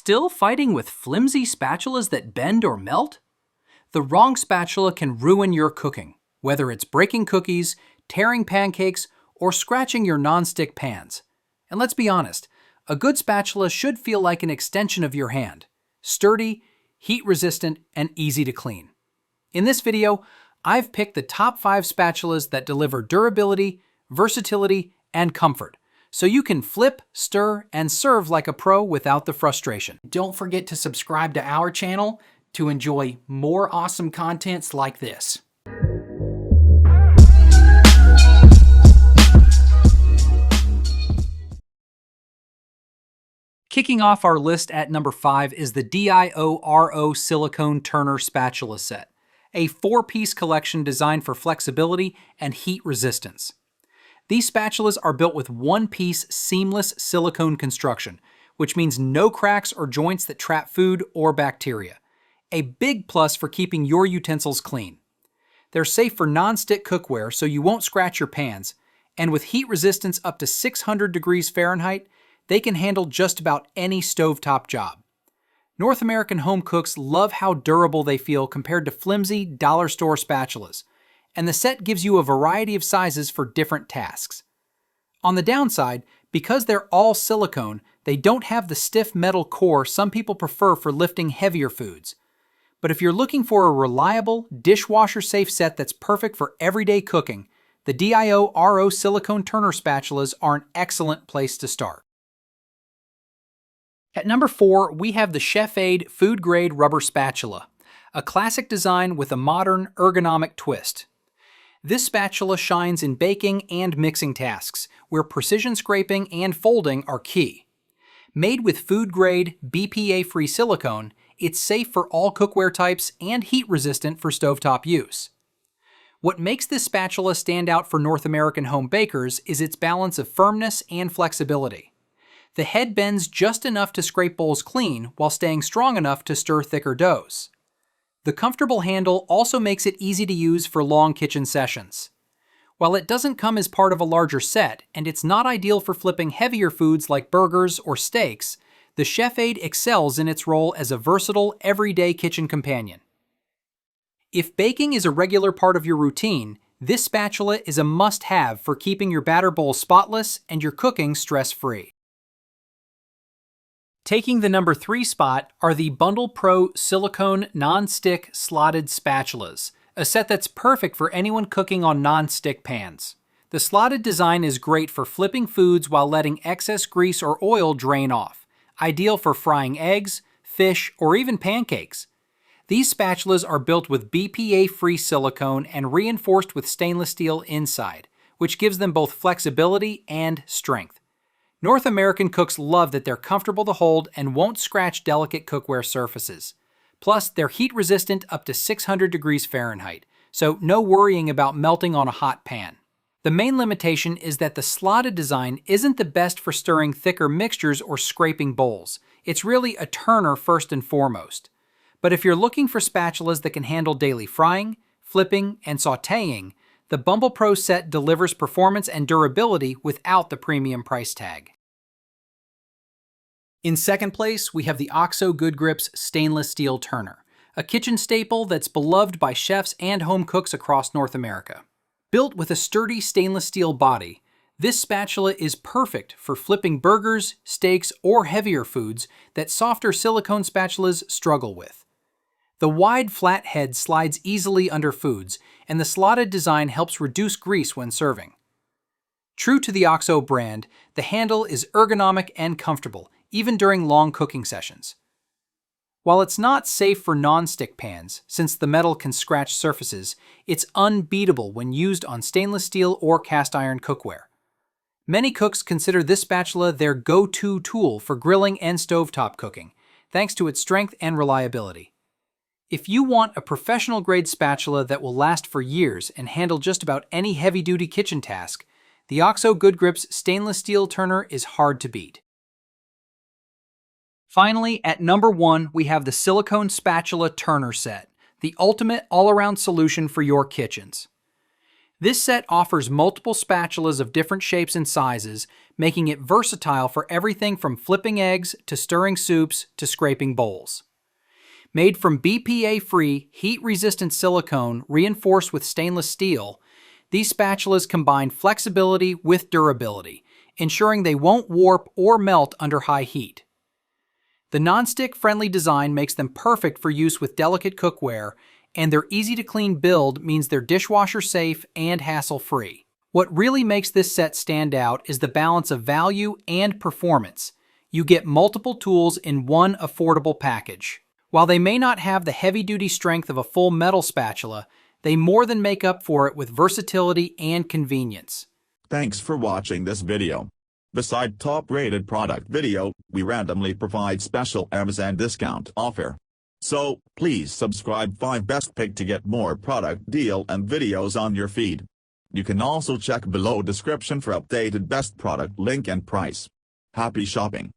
Still fighting with flimsy spatulas that bend or melt? The wrong spatula can ruin your cooking, whether it's breaking cookies, tearing pancakes, or scratching your non-stick pans. And let's be honest, a good spatula should feel like an extension of your hand, sturdy, heat-resistant, and easy to clean. In this video, I've picked the top 5 spatulas that deliver durability, versatility, and comfort, so you can flip, stir, and serve like a pro without the frustration. Don't forget to subscribe to our channel to enjoy more awesome contents like this. Kicking off our list at number 5 is the DIO-RO Silicone Turner Spatula Set, a 4-piece collection designed for flexibility and heat resistance. These spatulas are built with one-piece seamless silicone construction, which means no cracks or joints that trap food or bacteria. A big plus for keeping your utensils clean. They're safe for non-stick cookware so you won't scratch your pans, and with heat resistance up to 600 degrees Fahrenheit, they can handle just about any stovetop job. North American home cooks love how durable they feel compared to flimsy dollar store spatulas, and the set gives you a variety of sizes for different tasks. On the downside, because they're all silicone, they don't have the stiff metal core some people prefer for lifting heavier foods. But if you're looking for a reliable, dishwasher-safe set that's perfect for everyday cooking, the DIO-RO Silicone Turner Spatulas are an excellent place to start. At number 4, we have the Chef-Aid Food Grade Rubber Spatula, a classic design with a modern, ergonomic twist. This spatula shines in baking and mixing tasks, where precision scraping and folding are key. Made with food-grade, BPA-free silicone, it's safe for all cookware types and heat-resistant for stovetop use. What makes this spatula stand out for North American home bakers is its balance of firmness and flexibility. The head bends just enough to scrape bowls clean while staying strong enough to stir thicker doughs. The comfortable handle also makes it easy to use for long kitchen sessions. While it doesn't come as part of a larger set, and it's not ideal for flipping heavier foods like burgers or steaks, the Chef-Aid excels in its role as a versatile, everyday kitchen companion. If baking is a regular part of your routine, this spatula is a must-have for keeping your batter bowl spotless and your cooking stress-free. Taking the number 3 spot are the Bundle Pro Silicone Non-Stick Slotted Spatulas, a set that's perfect for anyone cooking on non-stick pans. The slotted design is great for flipping foods while letting excess grease or oil drain off, ideal for frying eggs, fish, or even pancakes. These spatulas are built with BPA-free silicone and reinforced with stainless steel inside, which gives them both flexibility and strength. North American cooks love that they're comfortable to hold and won't scratch delicate cookware surfaces. Plus, they're heat-resistant up to 600 degrees Fahrenheit, so no worrying about melting on a hot pan. The main limitation is that the slotted design isn't the best for stirring thicker mixtures or scraping bowls. It's really a turner first and foremost. But if you're looking for spatulas that can handle daily frying, flipping, and sautéing, the Bundle Pro set delivers performance and durability without the premium price tag. In second place, we have the OXO Good Grips Stainless Steel Turner, a kitchen staple that's beloved by chefs and home cooks across North America. Built with a sturdy stainless steel body, this spatula is perfect for flipping burgers, steaks, or heavier foods that softer silicone spatulas struggle with. The wide, flat head slides easily under foods, and the slotted design helps reduce grease when serving. True to the OXO brand, the handle is ergonomic and comfortable, even during long cooking sessions. While it's not safe for non-stick pans, since the metal can scratch surfaces, it's unbeatable when used on stainless steel or cast iron cookware. Many cooks consider this spatula their go-to tool for grilling and stovetop cooking, thanks to its strength and reliability. If you want a professional-grade spatula that will last for years and handle just about any heavy-duty kitchen task, the OXO Good Grips Stainless Steel Turner is hard to beat. Finally, at number 1, we have the Silicone Spatula Turner Set, the ultimate all-around solution for your kitchens. This set offers multiple spatulas of different shapes and sizes, making it versatile for everything from flipping eggs to stirring soups to scraping bowls. Made from BPA-free, heat-resistant silicone reinforced with stainless steel, these spatulas combine flexibility with durability, ensuring they won't warp or melt under high heat. The non-stick friendly design makes them perfect for use with delicate cookware, and their easy-to-clean build means they're dishwasher safe and hassle-free. What really makes this set stand out is the balance of value and performance. You get multiple tools in one affordable package. While they may not have the heavy-duty strength of a full metal spatula, they more than make up for it with versatility and convenience. Thanks for watching this video. Beside top-rated product video, we randomly provide special Amazon discount offer. So, please subscribe 5 Best Pick to get more product deal and videos on your feed. You can also check below description for updated best product link and price. Happy shopping!